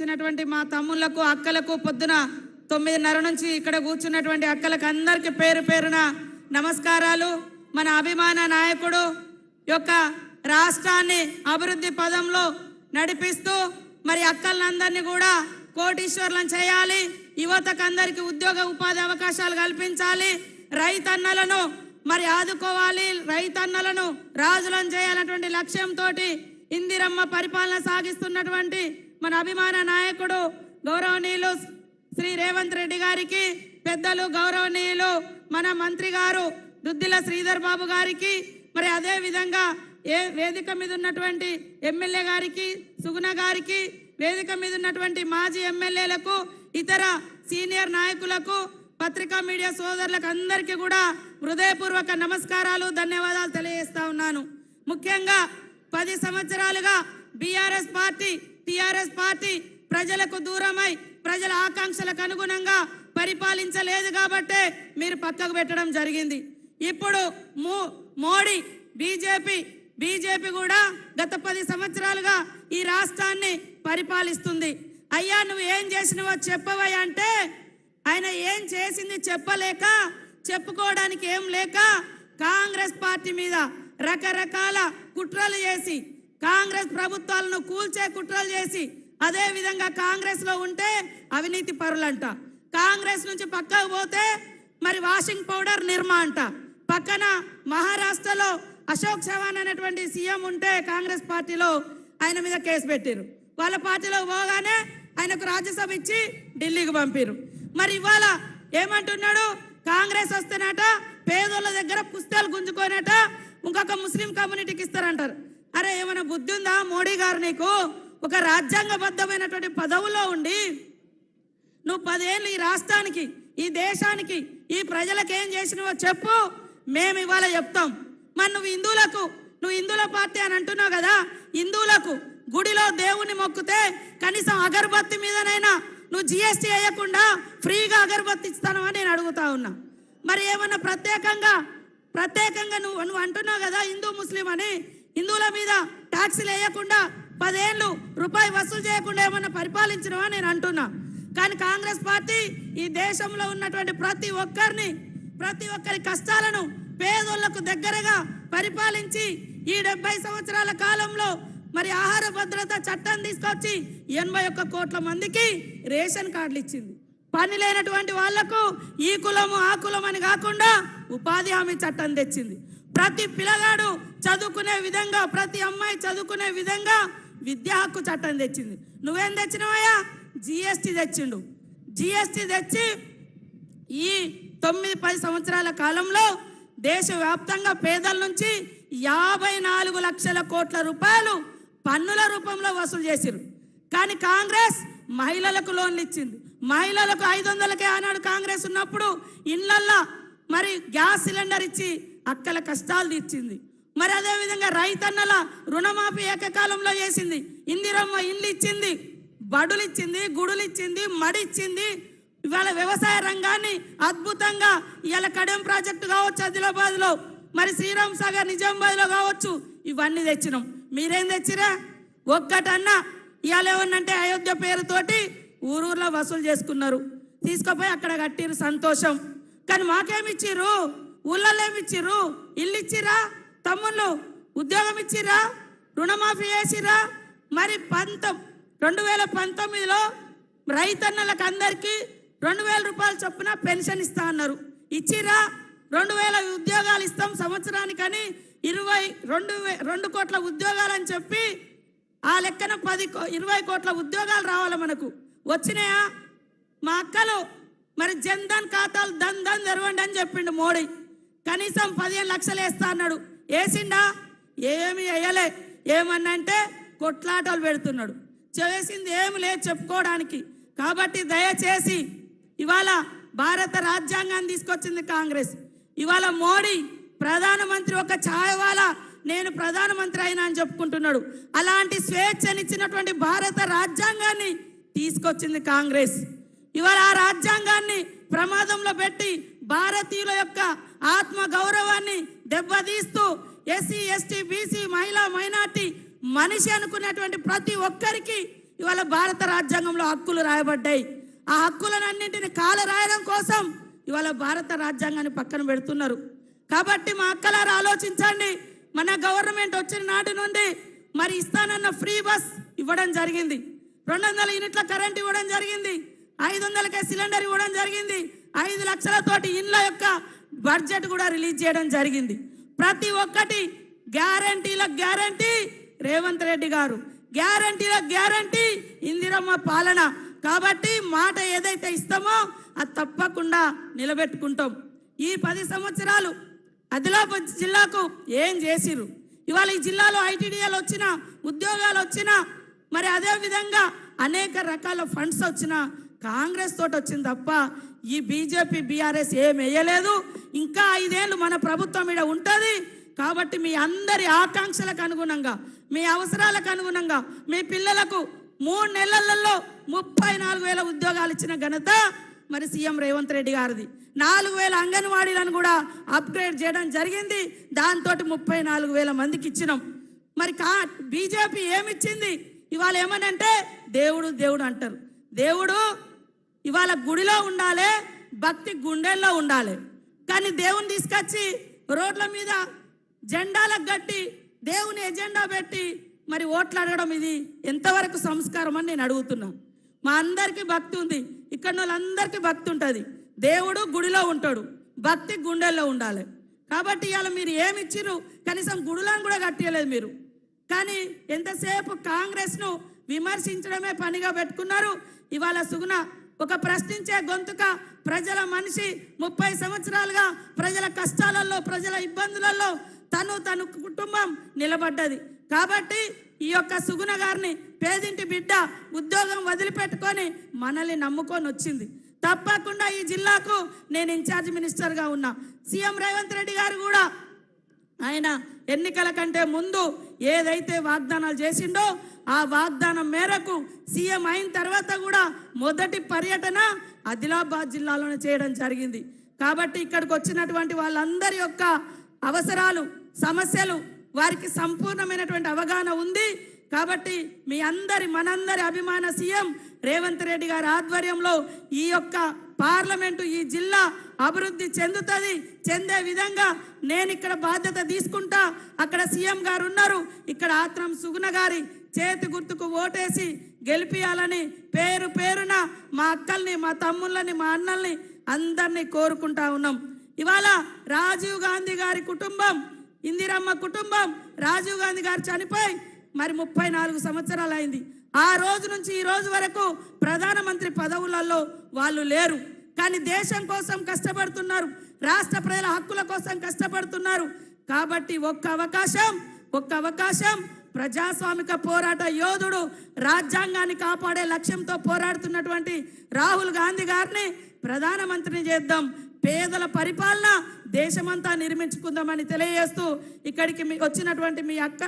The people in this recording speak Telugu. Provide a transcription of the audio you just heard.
మా తమ్ముళ్లకు అక్కలకు పొద్దున 9:30 నుంచి ఇక్కడ కూర్చున్నటువంటి అక్కలకు అందరికీ పేరు పేరున నమస్కారాలు. మన అభిమాన నాయకుడు యొక్క రాష్ట్రాన్ని అభివృద్ధి పదంలో నడిపిస్తూ మరి అక్కలందరినీ కూడా కోటీశ్వర్లను చేయాలి, యువతకు అందరికీ ఉద్యోగ ఉపాధి అవకాశాలు కల్పించాలి, రైతన్నలను మరి ఆదుకోవాలి, రైతన్నలను రాజులను చేయాలన్నటువంటి లక్ష్యంతో ఇందిరమ్మ పరిపాలన సాగిస్తున్నటువంటి మన అభిమాన నాయకుడు గౌరవనీయులు శ్రీ రేవంత్ రెడ్డి గారికి, పెద్దలు గౌరవనీయులు మన మంత్రి గారు దుద్దిల శ్రీధర్ బాబు గారికి, మరి అదే విధంగా వేదిక మీద ఉన్నటువంటి ఎమ్మెల్యే గారికి, సుగుణ గారికి, వేదిక మీద ఉన్నటువంటి మాజీ ఎమ్మెల్యేలకు, ఇతర సీనియర్ నాయకులకు, పత్రికా మీడియా సోదరులకు అందరికీ కూడా హృదయపూర్వక నమస్కారాలు, ధన్యవాదాలు తెలియజేస్తా ఉన్నాను. ముఖ్యంగా 10 సంవత్సరాలుగా బీఆర్ఎస్ పార్టీ, టీఆర్ఎస్ పార్టీ ప్రజలకు దూరమై ప్రజల ఆకాంక్షలకు అనుగుణంగా పరిపాలించలేదు కాబట్టే మీరు పక్కకు పెట్టడం జరిగింది. ఇప్పుడు మోడీ బీజేపీ కూడా గత 10 సంవత్సరాలుగా ఈ రాష్ట్రాన్ని పరిపాలిస్తుంది. అయ్యా నువ్వు ఏం చేసినవో చెప్పవయ్యా అంటే ఆయన ఏం చేసింది చెప్పలేక, చెప్పుకోవడానికి ఏం లేక కాంగ్రెస్ పార్టీ మీద రకరకాల కుట్రలు చేసి, కాంగ్రెస్ ప్రభుత్వాలను కూల్చే కుట్రలు చేసి, అదే విధంగా కాంగ్రెస్ లో ఉంటే అవినీతి పరులంట, కాంగ్రెస్ నుంచి పక్కకు పోతే మరి వాషింగ్ పౌడర్ నిర్మా అంట, పక్కన మహారాష్ట్రలో అశోక్ చవాన్ అనేటువంటి సీఎం ఉంటే కాంగ్రెస్ పార్టీలో ఆయన మీద కేసు పెట్టారు. వాళ్ళ పార్టీలో పోగానే ఆయనకు రాజ్యసభ ఇచ్చి ఢిల్లీకి పంపారు. మరి ఇవాళ ఏమంటున్నాడు, కాంగ్రెస్ వస్తేనట పేదోళ్ళ దగ్గర పుస్తకాలు గుంజుకోనట ఇంకొక ముస్లిం కమ్యూనిటీకి ఇస్తారంటారు. అరే ఏమైనా బుద్ధి ఉందా మోడీ గారు? నీకు ఒక రాజ్యాంగబద్ధమైనటువంటి పదవుల్లో ఉండి నువ్వు 10 ఏళ్ళు ఈ రాష్ట్రానికి, ఈ దేశానికి, ఈ ప్రజలకు ఏం చేసినవో చెప్పు, మేము ఇవాళ చెప్తాం. మరి నువ్వు హిందువుల పార్టీ అని అంటున్నావు కదా, హిందువులకు గుడిలో దేవుణ్ణి మొక్కుతే కనీసం అగరబత్తి మీదనైనా నువ్వు జిఎస్టీ వేయకుండా ఫ్రీగా అగరబత్తి ఇస్తానని నేను అడుగుతా ఉన్నా. మరి ఏమన్నా ప్రత్యేకంగా నువ్వు అంటున్నావు కదా హిందూ ముస్లిం అని, హిందువుల మీద ట్యాక్సీలు వేయకుండా 10 ఏళ్ళు రూపాయి వసూలు చేయకుండా ఏమన్నా పరిపాలించినవా నేను అంటున్నా. కానీ కాంగ్రెస్ పార్టీ ఈ దేశంలో ఉన్నటువంటి ప్రతి ఒక్కరి కష్టాలను పేదోళ్లకు దగ్గరగా పరిపాలించి ఈ 70 సంవత్సరాల కాలంలో మరి ఆహార భద్రత చట్టం తీసుకొచ్చి 81 కోట్ల మందికి రేషన్ కార్డులు ఇచ్చింది. పని లేనటువంటి వాళ్లకు ఈ కులము ఆ కులం అని కాకుండా ఉపాధి హామీ చట్టం తెచ్చింది. ప్రతి పిల్లగాడు చదువుకునే విధంగా, ప్రతి అమ్మాయి చదువుకునే విధంగా విద్యా హక్కు చట్టం తెచ్చింది. నువ్వేం తెచ్చినవయ్యా? జిఎస్టీ తెచ్చిండు. జిఎస్టీ తెచ్చి ఈ 9-10 సంవత్సరాల కాలంలో దేశవ్యాప్తంగా పేదల నుంచి 54 లక్షల కోట్ల రూపాయలు పన్నుల రూపంలో వసూలు చేసిరు. కానీ కాంగ్రెస్ మహిళలకు లోన్లు ఇచ్చింది. మహిళలకు 500కే ఆనాడు కాంగ్రెస్ ఉన్నప్పుడు ఇళ్లల్లో మరి గ్యాస్ సిలిండర్ ఇచ్చి అక్కల కష్టాలు తీర్చింది. మరి అదేవిధంగా రైతన్నల రుణమాఫీ ఏకకాలంలో చేసింది. ఇందిరమ్మ ఇండ్లు ఇచ్చింది, బడులు ఇచ్చింది, గుడులు ఇచ్చింది, మడి ఇచ్చింది. ఇవాళ వ్యవసాయ రంగాన్ని అద్భుతంగా ఇవాళ కడెం ప్రాజెక్టు కావచ్చు ఆదిలాబాద్లో, మరి శ్రీరామ్ సాగర్ నిజామాబాద్లో కావచ్చు, ఇవన్నీ తెచ్చినాం. మీరేం తెచ్చిరా? ఒక్కటన్నా ఇవాళ ఏమన్నంటే అయోధ్య పేరుతోటి ఊరూర్లో వసూలు చేసుకున్నారు, తీసుకుపోయి అక్కడ కట్టిరు, సంతోషం. కానీ మాకేమిచ్చిర్రు? ఊళ్ళల్లో ఏమిచ్చిర్రు? ఇల్లు ఇచ్చిరా? తమ్ముళ్ళు ఉద్యోగం ఇచ్చిరా? రుణమాఫీ చేసిరా? మరి 2019లో రైతన్నలకు అందరికీ 2000 రూపాయల చొప్పున పెన్షన్ ఇస్తా అన్నారు, ఇచ్చిరా? 2000 ఉద్యోగాలు ఇస్తాం సంవత్సరానికని 22 కోట్ల ఉద్యోగాలు అని చెప్పి ఆ లెక్కన 20 కోట్ల ఉద్యోగాలు రావాలి మనకు. వచ్చినాయా? మా అక్కలు మరి జన్ధన్ ఖాతాలు దన్ తెరవండి అని చెప్పిండు మోడీ. కనీసం 15 లక్షలు వేస్తా అన్నాడు, వేసిండా? ఏమి వేయలే. ఏమన్నంటే కొట్లాటలు పెడుతున్నాడు, చేసింది ఏమి లేదు చెప్పుకోవడానికి. కాబట్టి దయచేసి ఇవాళ భారత రాజ్యాంగాన్ని తీసుకొచ్చింది కాంగ్రెస్. ఇవాళ మోడీ ప్రధానమంత్రి, ఒక ఛాయవాలా నేను ప్రధానమంత్రి అయినా అని చెప్పుకుంటున్నాడు. అలాంటి స్వేచ్ఛనిచ్చినటువంటి భారత రాజ్యాంగాన్ని తీసుకొచ్చింది కాంగ్రెస్. ఇవాళ ఆ రాజ్యాంగాన్ని ప్రమాదంలో పెట్టి భారతీయుల యొక్క ఆత్మ గౌరవాన్ని దెబ్బతీస్తూ ఎస్సీ, ఎస్టీ, బీసీ, మహిళా, మైనార్టీ మనిషి అనుకునేటువంటి ప్రతి ఒక్కరికి ఇవాళ భారత రాజ్యాంగంలో హక్కులు రాయబడ్డాయి. ఆ హక్కులన్నింటిని కాల రాయడం కోసం ఇవాళ భారత రాజ్యాంగాన్ని పక్కన పెడుతున్నారు. కాబట్టి మా అక్కలారు ఆలోచించండి. మన గవర్నమెంట్ వచ్చిన నాటి నుండి మరి ఇస్తానన్న ఫ్రీ బస్ ఇవ్వడం జరిగింది, 200 యూనిట్ల కరెంట్ ఇవ్వడం జరిగింది, 500కే సిలిండర్ ఇవ్వడం జరిగింది, 5 లక్షలతోటి ఇండ్ల యొక్క బడ్జెట్ కూడా రిలీజ్ చేయడం జరిగింది. ప్రతి ఒక్కటి గ్యారంటీల గ్యారంటీ రేవంత్ రెడ్డి గారు, గ్యారంటీల గ్యారంటీ ఇందిరమ్మ పాలన. కాబట్టి మాట ఏదైతే ఇస్తామో అది తప్పకుండా నిలబెట్టుకుంటాం. ఈ 10 సంవత్సరాలు ఆదిలాబాద్ జిల్లాకు ఏం చేసిరు? ఇవాళ ఈ జిల్లాలో ఐటీడీఏలు వచ్చినా, ఉద్యోగాలు వచ్చినా, మరి అదే విధంగా అనేక రకాల ఫండ్స్ వచ్చినా కాంగ్రెస్ తోటి వచ్చింది తప్ప ఈ బీజేపీ బీఆర్ఎస్ ఏం వేయలేదు. ఇంకా 5 ఏళ్ళు మన ప్రభుత్వం మీద ఉంటుంది. కాబట్టి మీ అందరి ఆకాంక్షలకు అనుగుణంగా, మీ అవసరాలకు అనుగుణంగా మీ పిల్లలకు 3 నెలలలో 34,000 ఉద్యోగాలు ఇచ్చిన ఘనత మరి సీఎం రేవంత్ రెడ్డి గారిది. 4,000 అంగన్వాడీలను కూడా అప్గ్రేడ్ చేయడం జరిగింది. దాంతో 34,000 మందికి ఇచ్చినాం. మరి బీజేపీ ఏమిచ్చింది? ఇవాళ ఏమనంటే దేవుడు దేవుడు అంటారు. దేవుడు ఇవాళ గుడిలో ఉండాలి, భక్తి గుండెల్లో ఉండాలి. కానీ దేవుని తీసుకొచ్చి రోడ్ల మీద జెండాలకు కట్టి దేవుని ఎజెండా పెట్టి మరి ఓట్లు అడగడం ఇది ఎంతవరకు సంస్కారం అని నేను అడుగుతున్నాను. మా అందరికీ భక్తి ఉంది, ఇక్కడ వాళ్ళందరికీ భక్తి ఉంటుంది. దేవుడు గుడిలో ఉంటాడు, భక్తి గుండెల్లో ఉండాలి. కాబట్టి ఇవాళ మీరు ఏమి ఇచ్చిర్రు? కనీసం గుడులను కూడా కట్టలేదు మీరు. కానీ ఎంతసేపు కాంగ్రెస్ను విమర్శించడమే పనిగా పెట్టుకున్నారు. ఇవాళ సుగుణ ఒక ప్రశ్నించే గొంతుక, ప్రజల మనిషి, 30 సంవత్సరాలుగా ప్రజల కష్టాలలో, ప్రజల ఇబ్బందులలో తన కుటుంబం నిలబడ్డది. కాబట్టి ఈ యొక్క సుగుణ గారిని, పేదింటి బిడ్డ, ఉద్యోగం వదిలిపెట్టుకొని మనల్ని నమ్ముకొని వచ్చింది. తప్పకుండా ఈ జిల్లాకు నేను ఇన్ఛార్జ్ మినిస్టర్గా ఉన్నా. సీఎం రేవంత్ రెడ్డి గారు కూడా ఆయన ఎన్నికల కంటే ముందు ఏదైతే వాగ్దానాలు చేసిండో ఆ వాగ్దానం మేరకు సీఎం అయిన తర్వాత కూడా మొదటి పర్యటన ఆదిలాబాద్ జిల్లాలోనే చేయడం జరిగింది. కాబట్టి ఇక్కడికి వచ్చినటువంటి వాళ్ళందరి యొక్క అవసరాలు, సమస్యలు వారికి సంపూర్ణమైనటువంటి అవగాహన ఉంది. కాబట్టి మీ మనందరి అభిమాన సీఎం రేవంత్ రెడ్డి గారి ఆధ్వర్యంలో ఈ యొక్క పార్లమెంటు, ఈ జిల్లా అభివృద్ధి చెందుతుంది. చెందే విధంగా నేను ఇక్కడ బాధ్యత తీసుకుంటా. అక్కడ సీఎం గారు ఉన్నారు, ఇక్కడ ఆత్రం సుగుణ గారి చేతి గుర్తుకు ఓటేసి గెలిపియాలని పేరు పేరున మా అక్కల్ని, మా తమ్ముళ్ళని, మా అన్నల్ని అందరినీ కోరుకుంటా ఉన్నాం. ఇవాళ రాజీవ్ గాంధీ గారి కుటుంబం, ఇందిరమ్మ కుటుంబం, రాజీవ్ గాంధీ గారు చనిపోయి మరి 34 సంవత్సరాలు అయింది. ఆ రోజు నుంచి ఈ రోజు వరకు ప్రధానమంత్రి పదవులలో వాళ్ళు లేరు. కానీ దేశం కోసం కష్టపడుతున్నారు, రాష్ట్ర ప్రజల హక్కుల కోసం కష్టపడుతున్నారు. కాబట్టి ఒక్క అవకాశం ప్రజాస్వామిక పోరాట యోధుడు, రాజ్యాంగాన్ని కాపాడే లక్ష్యంతో పోరాడుతున్నటువంటి రాహుల్ గాంధీ గారిని ప్రధానమంత్రిని చేద్దాం. పేదల పరిపాలన దేశమంతా నిర్మించుకుందామని తెలియజేస్తూ ఇక్కడికి వచ్చినటువంటి మీ అక్క